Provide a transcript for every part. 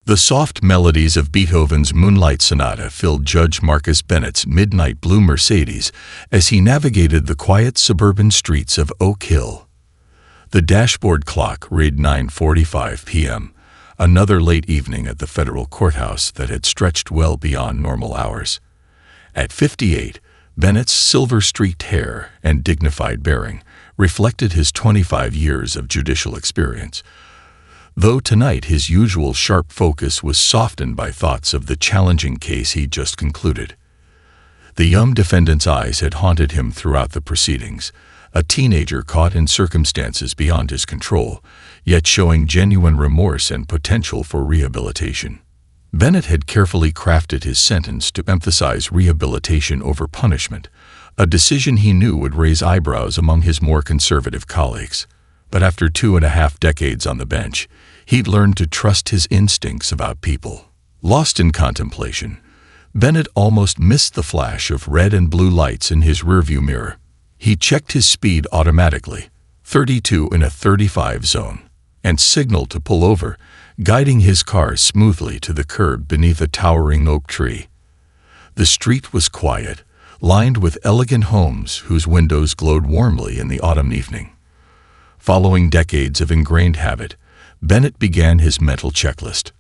The soft melodies of Beethoven's Moonlight Sonata filled Judge Marcus Bennett's midnight blue Mercedes as he navigated the quiet suburban streets of Oak Hill. The dashboard clock read 9:45 p.m., another late evening at the federal courthouse that had stretched well beyond normal hours. At 58, Bennett's silver-streaked hair and dignified bearing reflected his 25 years of judicial experience, though tonight his usual sharp focus was softened by thoughts of the challenging case he'd just concluded. The young defendant's eyes had haunted him throughout the proceedings, a teenager caught in circumstances beyond his control, yet showing genuine remorse and potential for rehabilitation. Bennett had carefully crafted his sentence to emphasize rehabilitation over punishment, a decision he knew would raise eyebrows among his more conservative colleagues. But after 2.5 decades on the bench, he'd learned to trust his instincts about people. Lost in contemplation, Bennett almost missed the flash of red and blue lights in his rearview mirror. He checked his speed automatically, 32 in a 35 zone, and signaled to pull over, guiding his car smoothly to the curb beneath a towering oak tree. The street was quiet, lined with elegant homes whose windows glowed warmly in the autumn evening. Following decades of ingrained habit, Bennett began his mental checklist.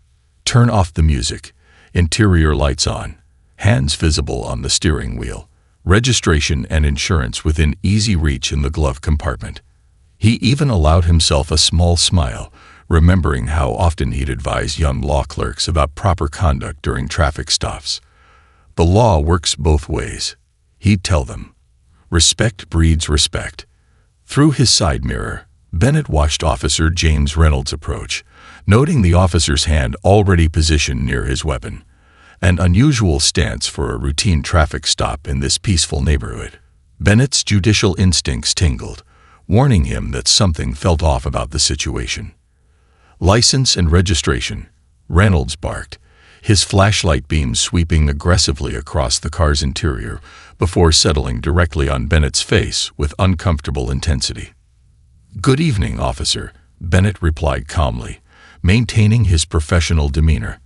Turn off the music, interior lights on, hands visible on the steering wheel, registration and insurance within easy reach in the glove compartment. He even allowed himself a small smile, remembering how often he'd advised young law clerks about proper conduct during traffic stops. The law works both ways, he'd tell them. Respect breeds respect. Through his side mirror, Bennett watched Officer James Reynolds approach, noting the officer's hand already positioned near his weapon, an unusual stance for a routine traffic stop in this peaceful neighborhood. Bennett's judicial instincts tingled, warning him that something felt off about the situation. License and registration, Reynolds barked, his flashlight beam sweeping aggressively across the car's interior before settling directly on Bennett's face with uncomfortable intensity. "Good evening, officer," Bennett replied calmly, maintaining his professional demeanor.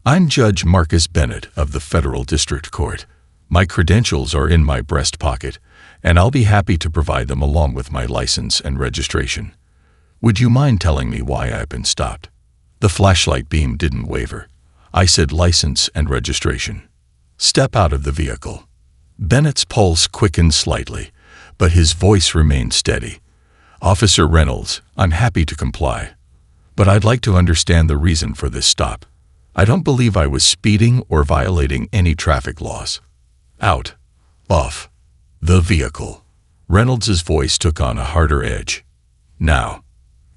"I'm Judge Marcus Bennett of the Federal District Court. My credentials are in my breast pocket, and I'll be happy to provide them along with my license and registration. Would you mind telling me why I've been stopped?" The flashlight beam didn't waver. "I said license and registration." "Step out of the vehicle." Bennett's pulse quickened slightly, but his voice remained steady. "Officer Reynolds, I'm happy to comply, but I'd like to understand the reason for this stop. I don't believe I was speeding or violating any traffic laws." "Out. Off. The vehicle." Reynolds's voice took on a harder edge. "Now."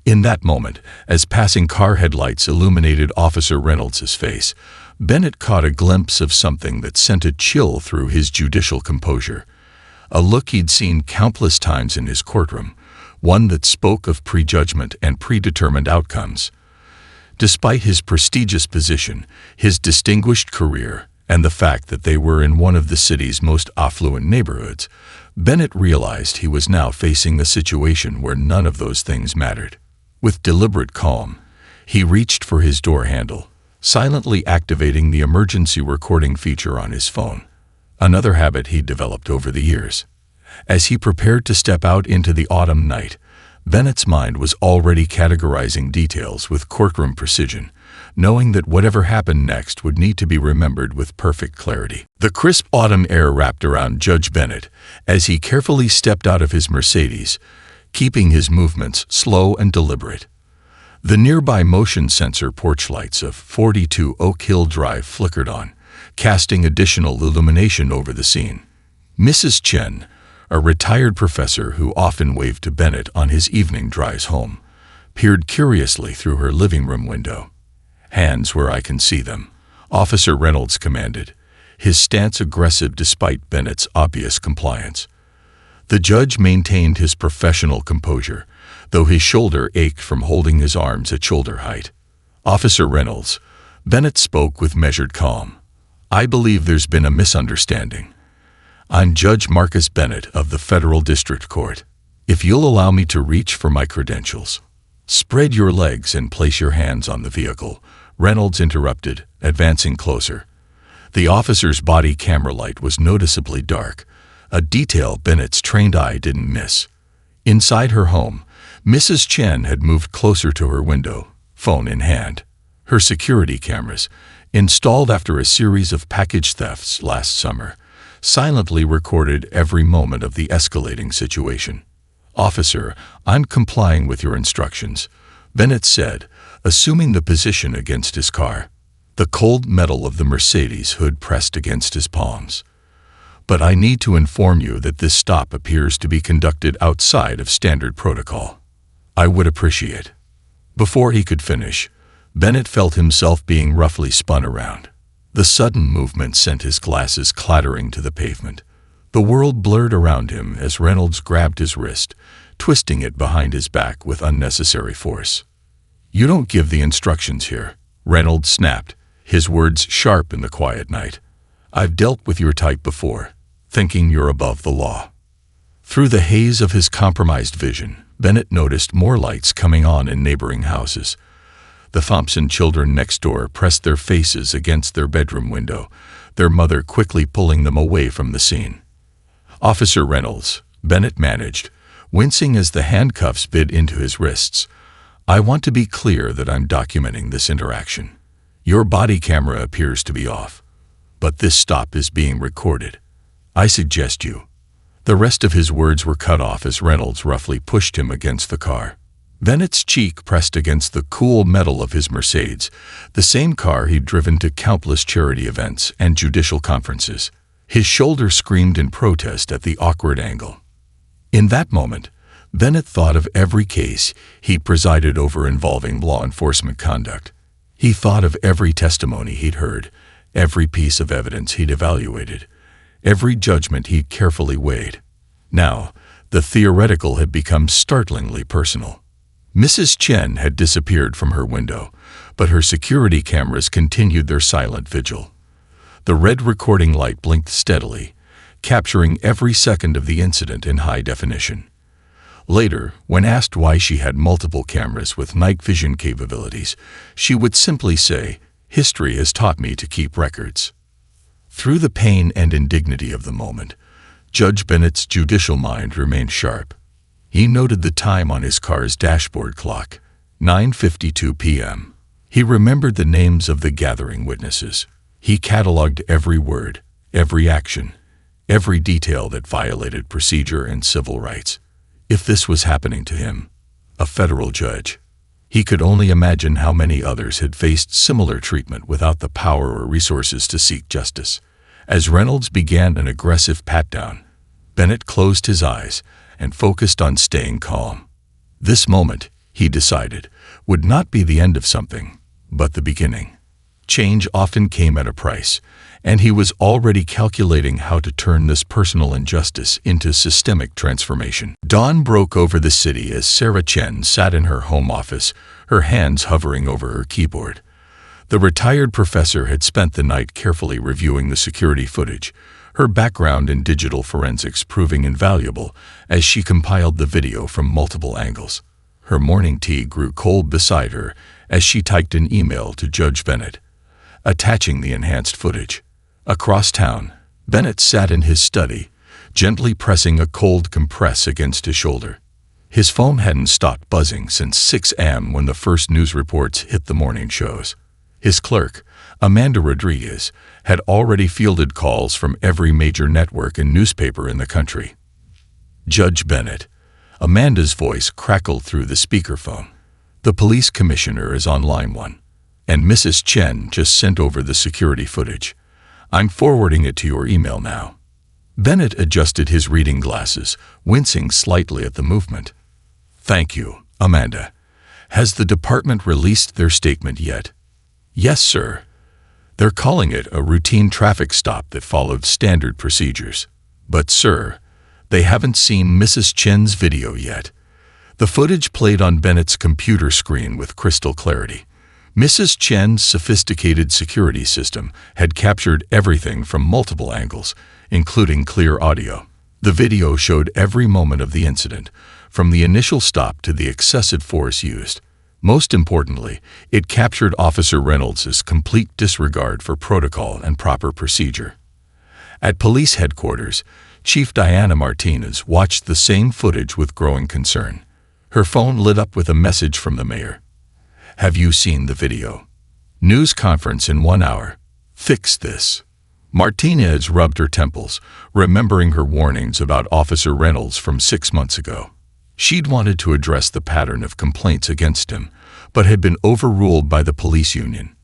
In that moment, as passing car headlights illuminated Officer Reynolds's face, Bennett caught a glimpse of something that sent a chill through his judicial composure, a look he'd seen countless times in his courtroom, one that spoke of prejudgment and predetermined outcomes. Despite his prestigious position, his distinguished career, and the fact that they were in one of the city's most affluent neighborhoods, Bennett realized he was now facing a situation where none of those things mattered. With deliberate calm, he reached for his door handle, silently activating the emergency recording feature on his phone, another habit he'd developed over the years. As he prepared to step out into the autumn night, Bennett's mind was already categorizing details with courtroom precision, knowing that whatever happened next would need to be remembered with perfect clarity. The crisp autumn air wrapped around Judge Bennett as he carefully stepped out of his Mercedes, keeping his movements slow and deliberate. The nearby motion sensor porch lights of 42 Oak Hill Drive flickered on, casting additional illumination over the scene. Mrs. Chen, a retired professor who often waved to Bennett on his evening drives home, peered curiously through her living room window. "Hands where I can see them," Officer Reynolds commanded, his stance aggressive despite Bennett's obvious compliance. The judge maintained his professional composure, though his shoulder ached from holding his arms at shoulder height. "Officer Reynolds," Bennett spoke with measured calm, "I believe there's been a misunderstanding. I'm Judge Marcus Bennett of the Federal District Court. If you'll allow me to reach for my credentials." "Spread your legs and place your hands on the vehicle," Reynolds interrupted, advancing closer. The officer's body camera light was noticeably dark, a detail Bennett's trained eye didn't miss. Inside her home, Mrs. Chen had moved closer to her window, phone in hand. Her security cameras, installed after a series of package thefts last summer, silently recorded every moment of the escalating situation. "Officer, I'm complying with your instructions," Bennett said, assuming the position against his car. The cold metal of the Mercedes hood pressed against his palms. "But I need to inform you that this stop appears to be conducted outside of standard protocol. I would appreciate." Before he could finish, Bennett felt himself being roughly spun around. The sudden movement sent his glasses clattering to the pavement. The world blurred around him as Reynolds grabbed his wrist, twisting it behind his back with unnecessary force. "You don't give the instructions here," Reynolds snapped, his words sharp in the quiet night. "I've dealt with your type before, thinking you're above the law." Through the haze of his compromised vision, Bennett noticed more lights coming on in neighboring houses. The Thompson children next door pressed their faces against their bedroom window, their mother quickly pulling them away from the scene. "Officer Reynolds," Bennett managed, wincing as the handcuffs bit into his wrists, "I want to be clear that I'm documenting this interaction. Your body camera appears to be off, but this stop is being recorded. I suggest you—" The rest of his words were cut off as Reynolds roughly pushed him against the car. Bennett's cheek pressed against the cool metal of his Mercedes, the same car he'd driven to countless charity events and judicial conferences. His shoulder screamed in protest at the awkward angle. In that moment, Bennett thought of every case he'd presided over involving law enforcement conduct. He thought of every testimony he'd heard, every piece of evidence he'd evaluated, every judgment he'd carefully weighed. Now, the theoretical had become startlingly personal. Mrs. Chen had disappeared from her window, but her security cameras continued their silent vigil. The red recording light blinked steadily, capturing every second of the incident in high definition. Later, when asked why she had multiple cameras with night vision capabilities, she would simply say, "History has taught me to keep records." Through the pain and indignity of the moment, Judge Bennett's judicial mind remained sharp. He noted the time on his car's dashboard clock, 9:52 p.m. He remembered the names of the gathering witnesses. He cataloged every word, every action, every detail that violated procedure and civil rights. If this was happening to him, a federal judge, he could only imagine how many others had faced similar treatment without the power or resources to seek justice. As Reynolds began an aggressive pat-down, Bennett closed his eyes and focused on staying calm. This moment, he decided, would not be the end of something, but the beginning. Change often came at a price, and he was already calculating how to turn this personal injustice into systemic transformation. Dawn broke over the city as Sarah Chen sat in her home office, her hands hovering over her keyboard. The retired professor had spent the night carefully reviewing the security footage, her background in digital forensics proving invaluable as she compiled the video from multiple angles. Her morning tea grew cold beside her as she typed an email to Judge Bennett, attaching the enhanced footage. Across town, Bennett sat in his study, gently pressing a cold compress against his shoulder. His phone hadn't stopped buzzing since 6 a.m. when the first news reports hit the morning shows. His clerk, Amanda Rodriguez, had already fielded calls from every major network and newspaper in the country. "Judge Bennett," Amanda's voice crackled through the speakerphone. "The police commissioner is on line 1, and Mrs. Chen just sent over the security footage. I'm forwarding it to your email now." Bennett adjusted his reading glasses, wincing slightly at the movement. "Thank you, Amanda. Has the department released their statement yet?" "Yes, sir. They're calling it a routine traffic stop that followed standard procedures. But, sir, they haven't seen Mrs. Chen's video yet." The footage played on Bennett's computer screen with crystal clarity. Mrs. Chen's sophisticated security system had captured everything from multiple angles, including clear audio. The video showed every moment of the incident, from the initial stop to the excessive force used. Most importantly, it captured Officer Reynolds' complete disregard for protocol and proper procedure. At police headquarters, Chief Diana Martinez watched the same footage with growing concern. Her phone lit up with a message from the mayor. "Have you seen the video? News conference in 1 hour. Fix this." Martinez rubbed her temples, remembering her warnings about Officer Reynolds from 6 months ago. She'd wanted to address the pattern of complaints against him, but had been overruled by the police union.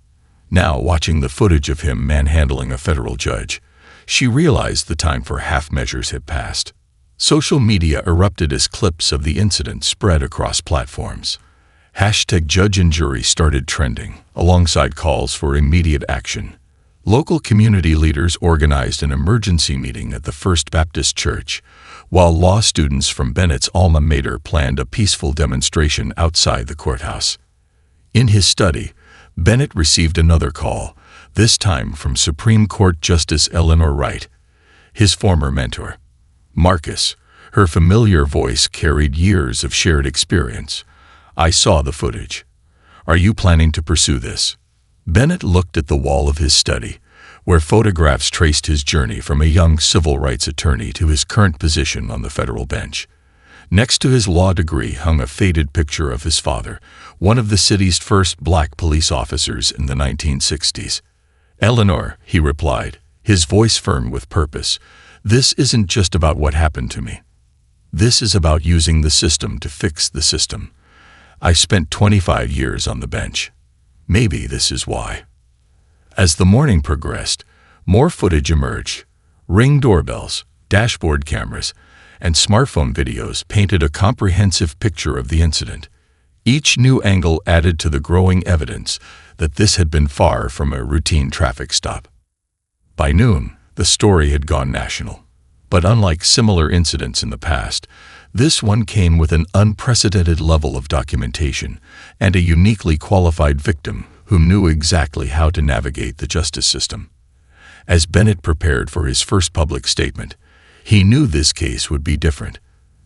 Now, watching the footage of him manhandling a federal judge, she realized the time for half measures had passed. Social media erupted as clips of the incident spread across platforms. #Judge and Jury started trending, alongside calls for immediate action. Local community leaders organized an emergency meeting at the First Baptist Church, while law students from Bennett's alma mater planned a peaceful demonstration outside the courthouse. In his study, Bennett received another call, this time from Supreme Court Justice Eleanor Wright, his former mentor. "Marcus," her familiar voice carried years of shared experience. "I saw the footage. Are you planning to pursue this?" Bennett looked at the wall of his study, where photographs traced his journey from a young civil rights attorney to his current position on the federal bench. Next to his law degree hung a faded picture of his father, one of the city's first black police officers in the 1960s. "Eleanor," he replied, his voice firm with purpose, "this isn't just about what happened to me. This is about using the system to fix the system. I spent 25 years on the bench. Maybe this is why." As the morning progressed, more footage emerged. Ring doorbells, dashboard cameras, and smartphone videos painted a comprehensive picture of the incident. Each new angle added to the growing evidence that this had been far from a routine traffic stop. By noon, the story had gone national. But unlike similar incidents in the past, this one came with an unprecedented level of documentation and a uniquely qualified victim who knew exactly how to navigate the justice system. As Bennett prepared for his first public statement, he knew this case would be different.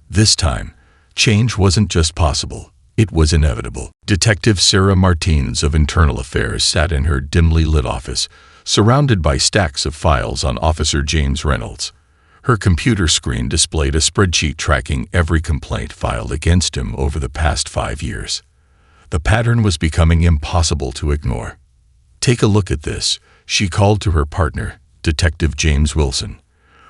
This time, change wasn't just possible, it was inevitable. Detective Sarah Martins of Internal Affairs sat in her dimly lit office, surrounded by stacks of files on Officer James Reynolds. Her computer screen displayed a spreadsheet tracking every complaint filed against him over the past 5 years. The pattern was becoming impossible to ignore. "Take a look at this," she called to her partner, Detective James Wilson.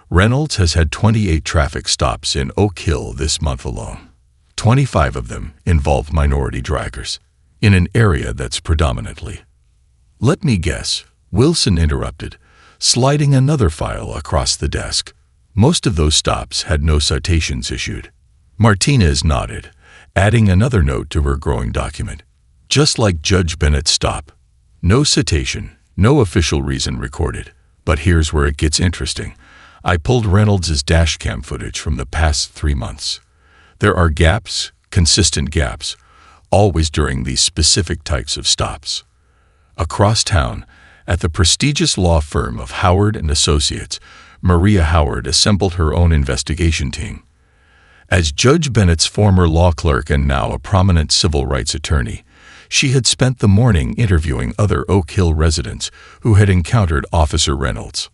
"Reynolds has had 28 traffic stops in Oak Hill this month alone. 25 of them involve minority drivers, in an area that's predominantly—" "Let me guess," Wilson interrupted, sliding another file across the desk. "Most of those stops had no citations issued." Martinez nodded, adding another note to her growing document. "Just like Judge Bennett's stop. No citation, no official reason recorded. But here's where it gets interesting. I pulled Reynolds' dashcam footage from the past 3 months. There are gaps, consistent gaps, always during these specific types of stops. Across town, at the prestigious law firm of Howard and Associates, Maria Howard assembled her own investigation team. As Judge Bennett's former law clerk and now a prominent civil rights attorney, she had spent the morning interviewing other Oak Hill residents who had encountered Officer Reynolds.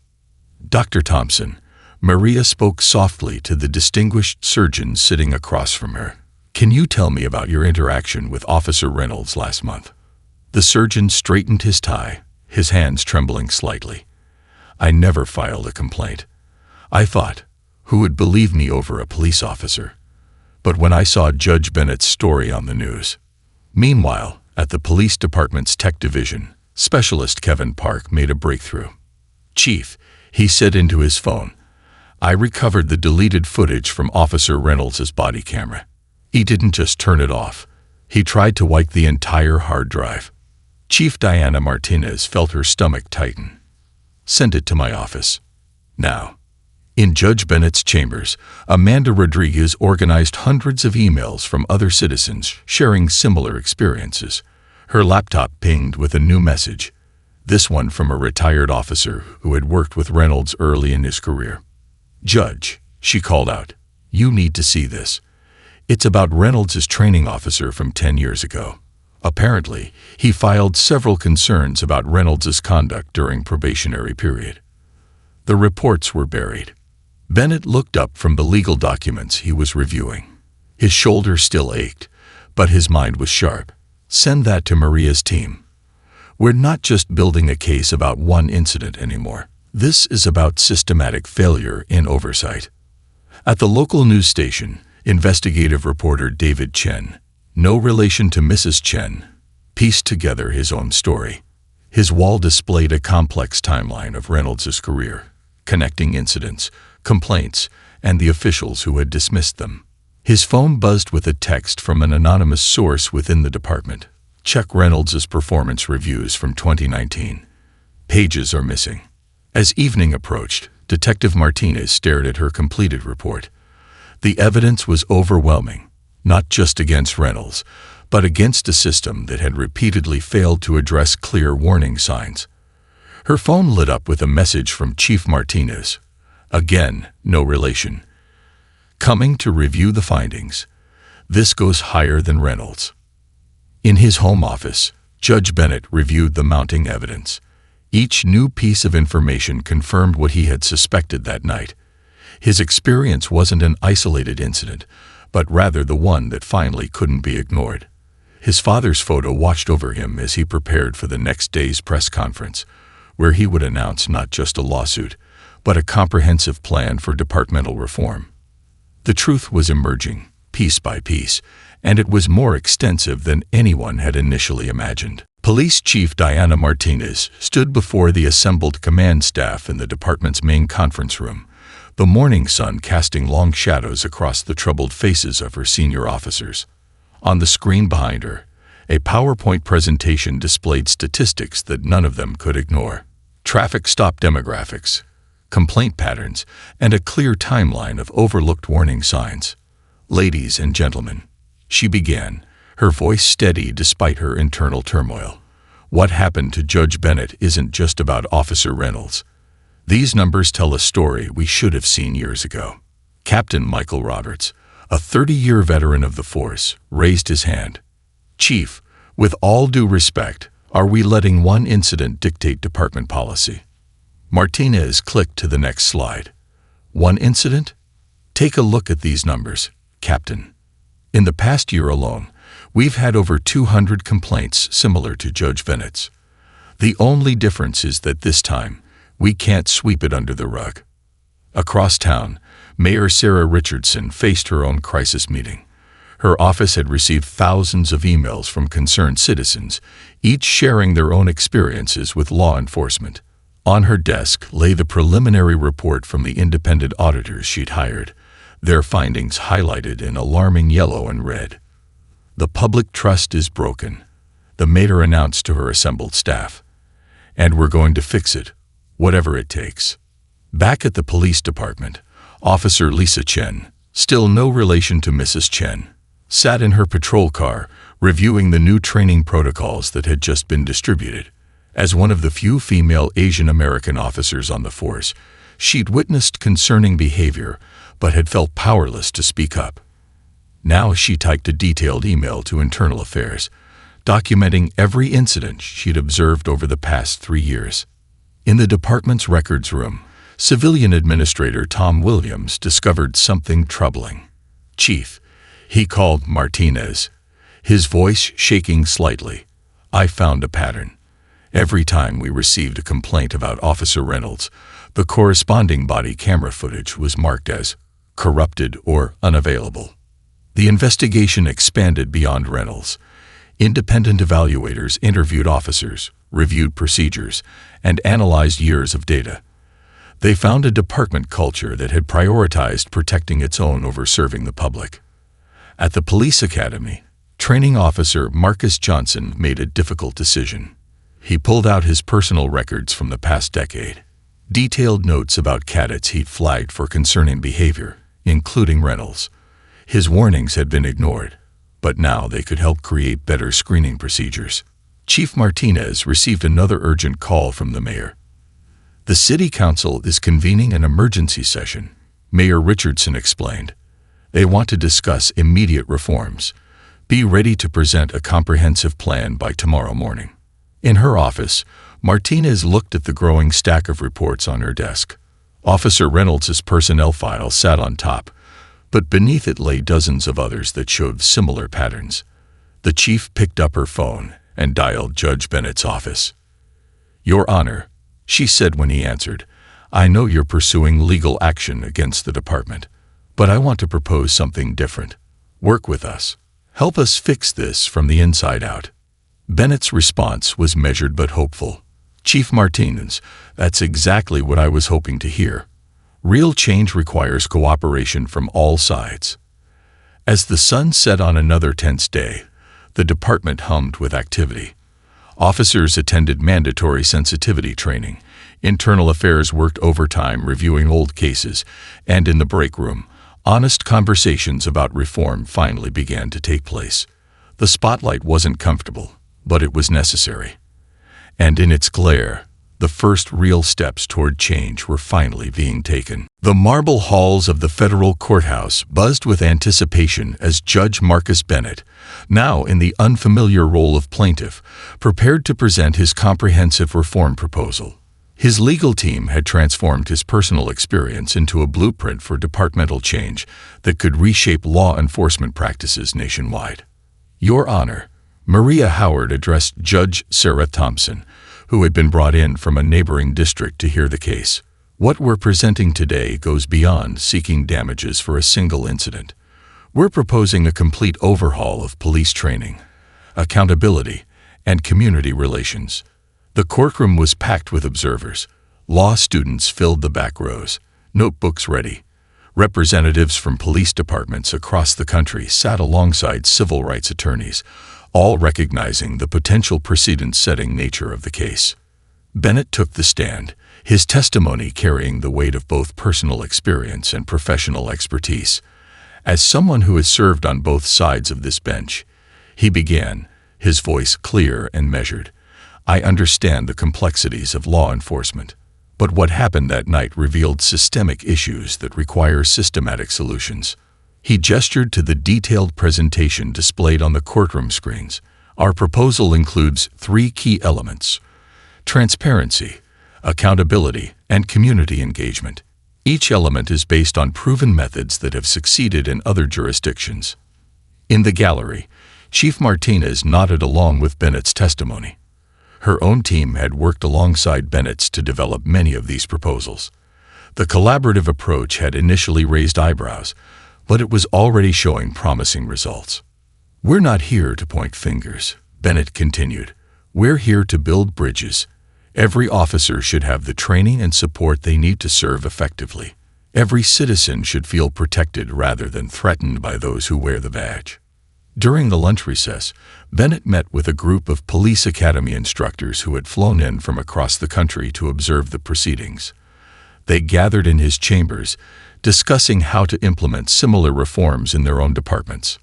"Dr. Thompson," Maria spoke softly to the distinguished surgeon sitting across from her, "can you tell me about your interaction with Officer Reynolds last month?" The surgeon straightened his tie, his hands trembling slightly. "I never filed a complaint. I thought, who would believe me over a police officer? But when I saw Judge Bennett's story on the news." Meanwhile, at the police department's tech division, Specialist Kevin Park made a breakthrough. "Chief," he said into his phone, "I recovered the deleted footage from Officer Reynolds' body camera. He didn't just turn it off. He tried to wipe the entire hard drive." Chief Diana Martinez felt her stomach tighten. "Send it to my office. Now." In Judge Bennett's chambers, Amanda Rodriguez organized hundreds of emails from other citizens sharing similar experiences. Her laptop pinged with a new message, this one from a retired officer who had worked with Reynolds early in his career. "Judge," she called out, "you need to see this. It's about Reynolds' training officer from 10 years ago. Apparently, he filed several concerns about Reynolds's conduct during probationary period. The reports were buried. Bennett looked up from the legal documents he was reviewing. His shoulder still ached, but his mind was sharp. Send that to Maria's team. We're not just building a case about one incident anymore. This is about systematic failure in oversight. At the local news station, investigative reporter David Chen, no relation to Mrs. Chen, pieced together his own story. His wall displayed a complex timeline of Reynolds's career, connecting incidents, complaints, and the officials who had dismissed them. His phone buzzed with a text from an anonymous source within the department. Check Reynolds's performance reviews from 2019. Pages are missing. As evening approached, Detective Martinez stared at her completed report. The evidence was overwhelming, not just against Reynolds, but against a system that had repeatedly failed to address clear warning signs. Her phone lit up with a message from Chief Martinez. Again, no relation. Coming to review the findings. This goes higher than Reynolds. In his home office, Judge Bennett reviewed the mounting evidence. Each new piece of information confirmed what he had suspected that night. His experience wasn't an isolated incident, but rather the one that finally couldn't be ignored. His father's photo watched over him as he prepared for the next day's press conference, where he would announce not just a lawsuit, but a comprehensive plan for departmental reform. The truth was emerging, piece by piece, and it was more extensive than anyone had initially imagined. Police Chief Diana Martinez stood before the assembled command staff in the department's main conference room, the morning sun casting long shadows across the troubled faces of her senior officers. On the screen behind her, a PowerPoint presentation displayed statistics that none of them could ignore. Traffic stop demographics, complaint patterns, and a clear timeline of overlooked warning signs. Ladies and gentlemen, she began, her voice steady despite her internal turmoil. What happened to Judge Bennett isn't just about Officer Reynolds. These numbers tell a story we should have seen years ago. Captain Michael Roberts, a 30-year veteran of the force, raised his hand. Chief, with all due respect, are we letting one incident dictate department policy? Martinez clicked to the next slide. One incident? Take a look at these numbers, Captain. In the past year alone, we've had over 200 complaints similar to Judge Bennett's. The only difference is that this time, we can't sweep it under the rug. Across town, Mayor Sarah Richardson faced her own crisis meeting. Her office had received thousands of emails from concerned citizens, each sharing their own experiences with law enforcement. On her desk lay the preliminary report from the independent auditors she'd hired, their findings highlighted in alarming yellow and red. The public trust is broken, the mayor announced to her assembled staff. And we're going to fix it, whatever it takes. Back at the police department, Officer Lisa Chen, still no relation to Mrs. Chen, sat in her patrol car, reviewing the new training protocols that had just been distributed. As one of the few female Asian American officers on the force, she'd witnessed concerning behavior, but had felt powerless to speak up. Now she typed a detailed email to Internal Affairs, documenting every incident she'd observed over the past 3 years. In the department's records room, Civilian Administrator Tom Williams discovered something troubling. Chief, he called Martinez, his voice shaking slightly. I found a pattern. Every time we received a complaint about Officer Reynolds, the corresponding body camera footage was marked as corrupted or unavailable. The investigation expanded beyond Reynolds. Independent evaluators interviewed officers, reviewed procedures, and analyzed years of data. They found a department culture that had prioritized protecting its own over serving the public. At the police academy, training officer Marcus Johnson made a difficult decision. He pulled out his personal records from the past decade, detailed notes about cadets he'd flagged for concerning behavior, including Reynolds. His warnings had been ignored, but now they could help create better screening procedures. Chief Martinez received another urgent call from the mayor. The city council is convening an emergency session, Mayor Richardson explained. They want to discuss immediate reforms. Be ready to present a comprehensive plan by tomorrow morning." In her office, Martinez looked at the growing stack of reports on her desk. Officer Reynolds' personnel file sat on top, but beneath it lay dozens of others that showed similar patterns. The chief picked up her phone and dialed Judge Bennett's office. "Your Honor," she said when he answered, "I know you're pursuing legal action against the department, but I want to propose something different. Work with us. Help us fix this from the inside out." Bennett's response was measured but hopeful. "Chief Martinez, that's exactly what I was hoping to hear. Real change requires cooperation from all sides." As the sun set on another tense day, the department hummed with activity. Officers attended mandatory sensitivity training. Internal affairs worked overtime reviewing old cases, and in the break room, honest conversations about reform finally began to take place. The spotlight wasn't comfortable, but it was necessary. And in its glare, the first real steps toward change were finally being taken. The marble halls of the federal courthouse buzzed with anticipation as Judge Marcus Bennett, now in the unfamiliar role of plaintiff, prepared to present his comprehensive reform proposal. His legal team had transformed his personal experience into a blueprint for departmental change that could reshape law enforcement practices nationwide. "Your Honor," Maria Howard addressed Judge Sarah Thompson, who had been brought in from a neighboring district to hear the case. "What we're presenting today goes beyond seeking damages for a single incident. We're proposing a complete overhaul of police training, accountability, and community relations." The courtroom was packed with observers. Law students filled the back rows, notebooks ready. Representatives from police departments across the country sat alongside civil rights attorneys, all recognizing the potential precedent-setting nature of the case. Bennett took the stand, his testimony carrying the weight of both personal experience and professional expertise. As someone who has served on both sides of this bench, he began, his voice clear and measured. "I understand the complexities of law enforcement, but what happened that night revealed systemic issues that require systematic solutions." He gestured to the detailed presentation displayed on the courtroom screens. "Our proposal includes 3 key elements: transparency, accountability, and community engagement. Each element is based on proven methods that have succeeded in other jurisdictions." In the gallery, Chief Martinez nodded along with Bennett's testimony. Her own team had worked alongside Bennett's to develop many of these proposals. The collaborative approach had initially raised eyebrows, but it was already showing promising results. "We're not here to point fingers," Bennett continued. "We're here to build bridges. Every officer should have the training and support they need to serve effectively. Every citizen should feel protected rather than threatened by those who wear the badge." During the lunch recess, Bennett met with a group of police academy instructors who had flown in from across the country to observe the proceedings. They gathered in his chambers, discussing how to implement similar reforms in their own departments.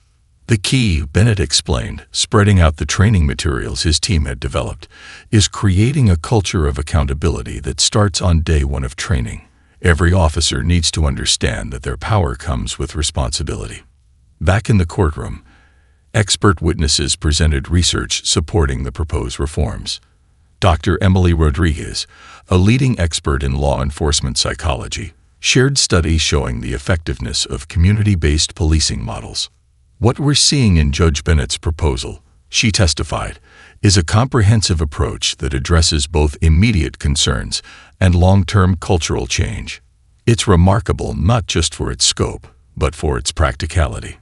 "The key," Bennett explained, spreading out the training materials his team had developed, "is creating a culture of accountability that starts on day 1 of training. Every officer needs to understand that their power comes with responsibility." Back in the courtroom, expert witnesses presented research supporting the proposed reforms. Dr. Emily Rodriguez, a leading expert in law enforcement psychology, shared studies showing the effectiveness of community-based policing models. "What we're seeing in Judge Bennett's proposal," she testified, "is a comprehensive approach that addresses both immediate concerns and long-term cultural change. It's remarkable not just for its scope, but for its practicality."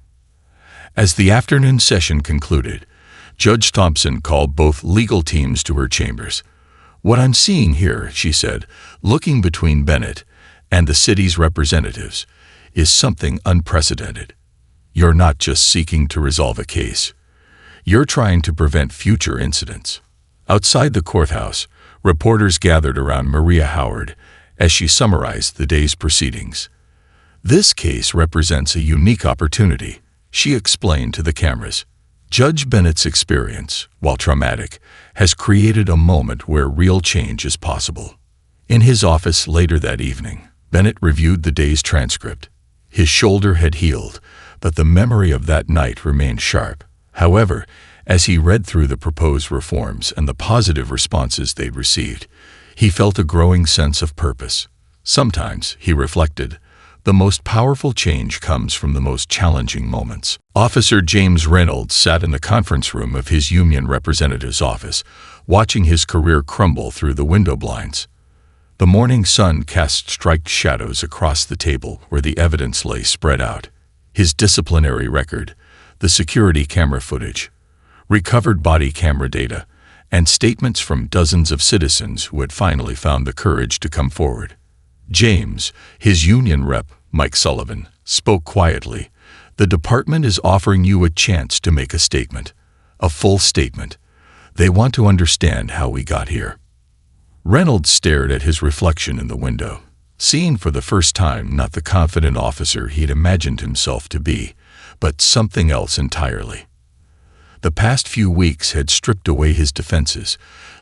As the afternoon session concluded, Judge Thompson called both legal teams to her chambers. "What I'm seeing here," she said, looking between Bennett and the city's representatives, "is something unprecedented. You're not just seeking to resolve a case. You're trying to prevent future incidents." Outside the courthouse, reporters gathered around Maria Howard as she summarized the day's proceedings. "This case represents a unique opportunity," she explained to the cameras. "Judge Bennett's experience, while traumatic, has created a moment where real change is possible." In his office later that evening, Bennett reviewed the day's transcript. His shoulder had healed, but the memory of that night remained sharp. However, as he read through the proposed reforms and the positive responses they'd received, he felt a growing sense of purpose. Sometimes, he reflected, the most powerful change comes from the most challenging moments. Officer James Reynolds sat in the conference room of his union representative's office, watching his career crumble through the window blinds. The morning sun cast striped shadows across the table where the evidence lay spread out. His disciplinary record, the security camera footage, recovered body camera data, and statements from dozens of citizens who had finally found the courage to come forward. James, his union rep, Mike Sullivan, spoke quietly. The department is offering you a chance to make a statement, a full statement. They want to understand how we got here. Reynolds stared at his reflection in the window, seeing for the first time not the confident officer he'd imagined himself to be, but something else entirely. The past few weeks had stripped away his defenses,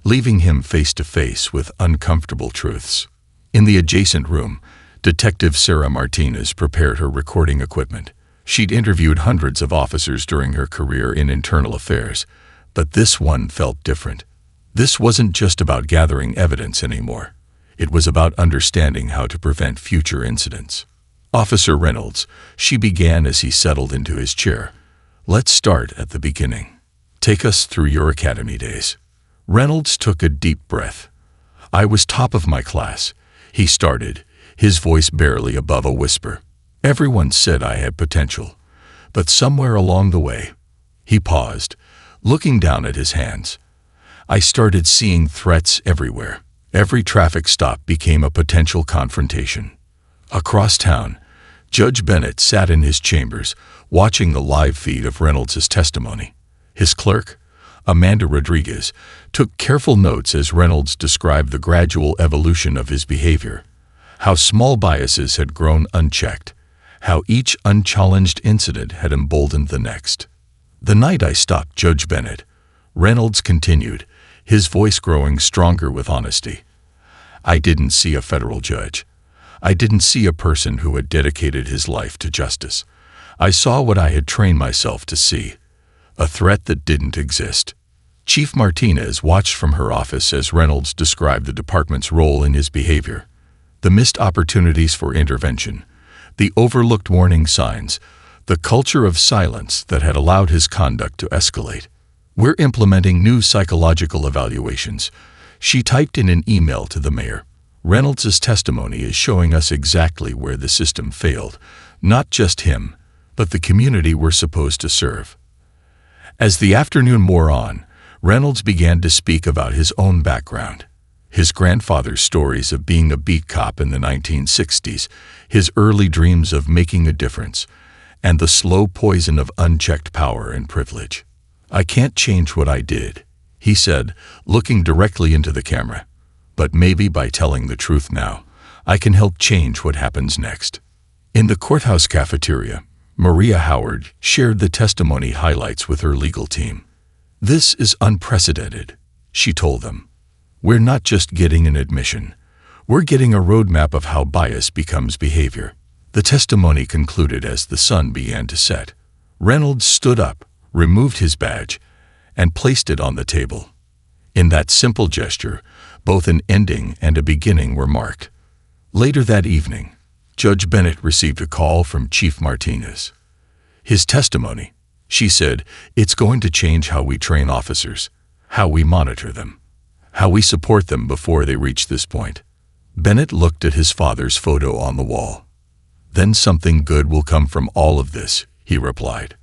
leaving him face to face with uncomfortable truths. In the adjacent room, Detective Sarah Martinez prepared her recording equipment. She'd interviewed hundreds of officers during her career in internal affairs, but this one felt different. This wasn't just about gathering evidence anymore. It was about understanding how to prevent future incidents. Officer Reynolds, she began as he settled into his chair. Let's start at the beginning. Take us through your academy days. Reynolds took a deep breath. I was top of my class, he started, his voice barely above a whisper. Everyone said I had potential, but somewhere along the way, he paused, looking down at his hands. I started seeing threats everywhere. Every traffic stop became a potential confrontation. Across town, Judge Bennett sat in his chambers, watching the live feed of Reynolds' testimony. His clerk, Amanda Rodriguez, took careful notes as Reynolds described the gradual evolution of his behavior, how small biases had grown unchecked, how each unchallenged incident had emboldened the next. The night I stopped Judge Bennett, Reynolds continued, his voice growing stronger with honesty. I didn't see a federal judge. I didn't see a person who had dedicated his life to justice. I saw what I had trained myself to see, a threat that didn't exist. Chief Martinez watched from her office as Reynolds described the department's role in his behavior, the missed opportunities for intervention, the overlooked warning signs, the culture of silence that had allowed his conduct to escalate. We're implementing new psychological evaluations, she typed in an email to the mayor. Reynolds' testimony is showing us exactly where the system failed, not just him, but the community we're supposed to serve. As the afternoon wore on, Reynolds began to speak about his own background, his grandfather's stories of being a beat cop in the 1960s, his early dreams of making a difference, and the slow poison of unchecked power and privilege. I can't change what I did, he said, looking directly into the camera. But maybe by telling the truth now, I can help change what happens next. In the courthouse cafeteria, Maria Howard shared the testimony highlights with her legal team. This is unprecedented, she told them. We're not just getting an admission. We're getting a roadmap of how bias becomes behavior. The testimony concluded as the sun began to set. Reynolds stood up, removed his badge, and placed it on the table. In that simple gesture, both an ending and a beginning were marked. Later that evening, Judge Bennett received a call from Chief Martinez. His testimony, she said, it's going to change how we train officers, how we monitor them, how we support them before they reach this point. Bennett looked at his father's photo on the wall. Then something good will come from all of this, he replied.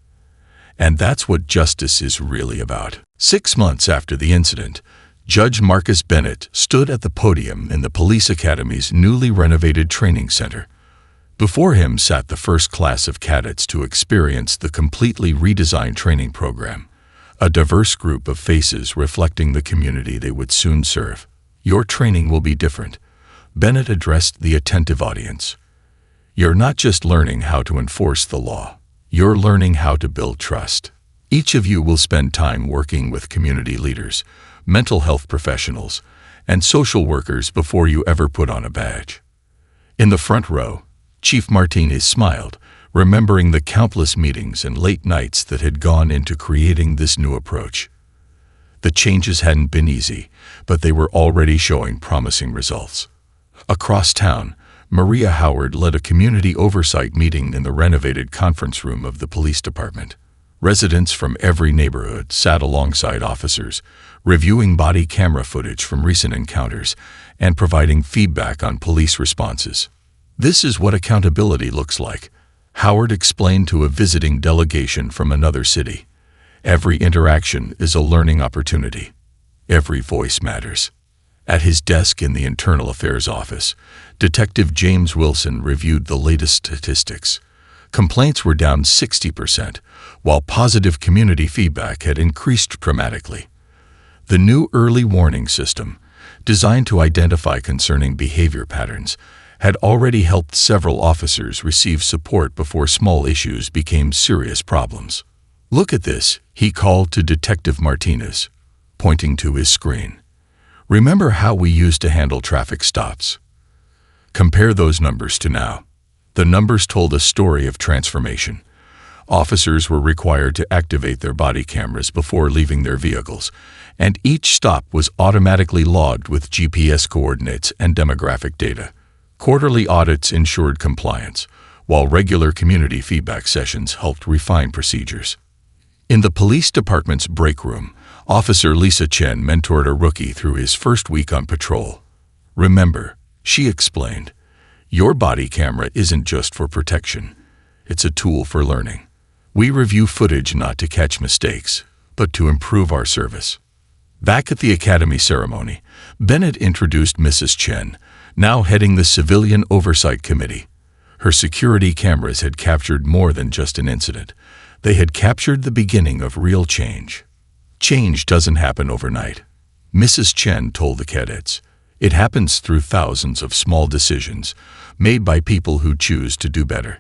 And that's what justice is really about. 6 months after the incident, Judge Marcus Bennett stood at the podium in the police academy's newly renovated training center. Before him sat the first class of cadets to experience the completely redesigned training program, a diverse group of faces reflecting the community they would soon serve. Your training will be different, Bennett addressed the attentive audience. You're not just learning how to enforce the law, you're learning how to build trust. Each of you will spend time working with community leaders, mental health professionals, and social workers before you ever put on a badge. In the front row, Chief Martinez smiled, remembering the countless meetings and late nights that had gone into creating this new approach. The changes hadn't been easy, but they were already showing promising results. Across town, Maria Howard led a community oversight meeting in the renovated conference room of the police department. Residents from every neighborhood sat alongside officers, reviewing body camera footage from recent encounters and providing feedback on police responses. "This is what accountability looks like," Howard explained to a visiting delegation from another city. "Every interaction is a learning opportunity. Every voice matters." At his desk in the Internal Affairs Office, Detective James Wilson reviewed the latest statistics. Complaints were down 60%, while positive community feedback had increased dramatically. The new early warning system, designed to identify concerning behavior patterns, had already helped several officers receive support before small issues became serious problems. "Look at this," he called to Detective Martinez, pointing to his screen. "Remember how we used to handle traffic stops? Compare those numbers to now." The numbers told a story of transformation. Officers were required to activate their body cameras before leaving their vehicles, and each stop was automatically logged with GPS coordinates and demographic data. Quarterly audits ensured compliance, while regular community feedback sessions helped refine procedures. In the police department's break room, Officer Lisa Chen mentored a rookie through his first week on patrol. "Remember," she explained, "your body camera isn't just for protection. It's a tool for learning. We review footage not to catch mistakes, but to improve our service." Back at the Academy ceremony, Bennett introduced Mrs. Chen, now heading the Civilian Oversight Committee. Her security cameras had captured more than just an incident. They had captured the beginning of real change. "Change doesn't happen overnight," Mrs. Chen told the cadets. "It happens through thousands of small decisions made by people who choose to do better."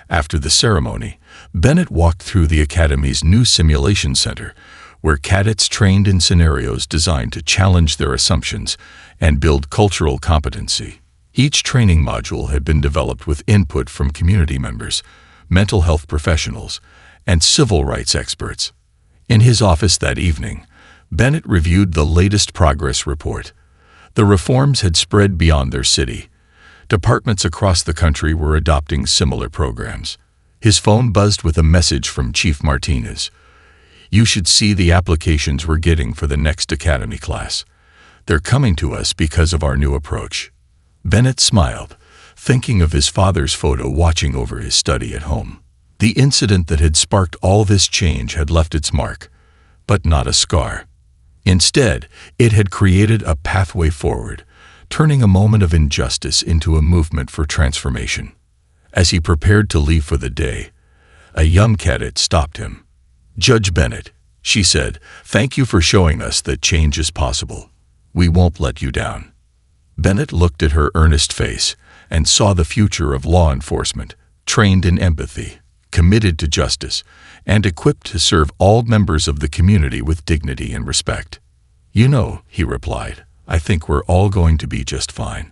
After the ceremony, Bennett walked through the Academy's new simulation center, where cadets trained in scenarios designed to challenge their assumptions and build cultural competency. Each training module had been developed with input from community members, mental health professionals, and civil rights experts. In his office that evening, Bennett reviewed the latest progress report. The reforms had spread beyond their city. Departments across the country were adopting similar programs. His phone buzzed with a message from Chief Martinez. "You should see the applications we're getting for the next Academy class. They're coming to us because of our new approach." Bennett smiled, thinking of his father's photo watching over his study at home. The incident that had sparked all this change had left its mark, but not a scar. Instead, it had created a pathway forward, turning a moment of injustice into a movement for transformation. As he prepared to leave for the day, a young cadet stopped him. "Judge Bennett," she said, "thank you for showing us that change is possible. We won't let you down." Bennett looked at her earnest face and saw the future of law enforcement, trained in empathy, committed to justice, and equipped to serve all members of the community with dignity and respect. "You know," he replied, "I think we're all going to be just fine."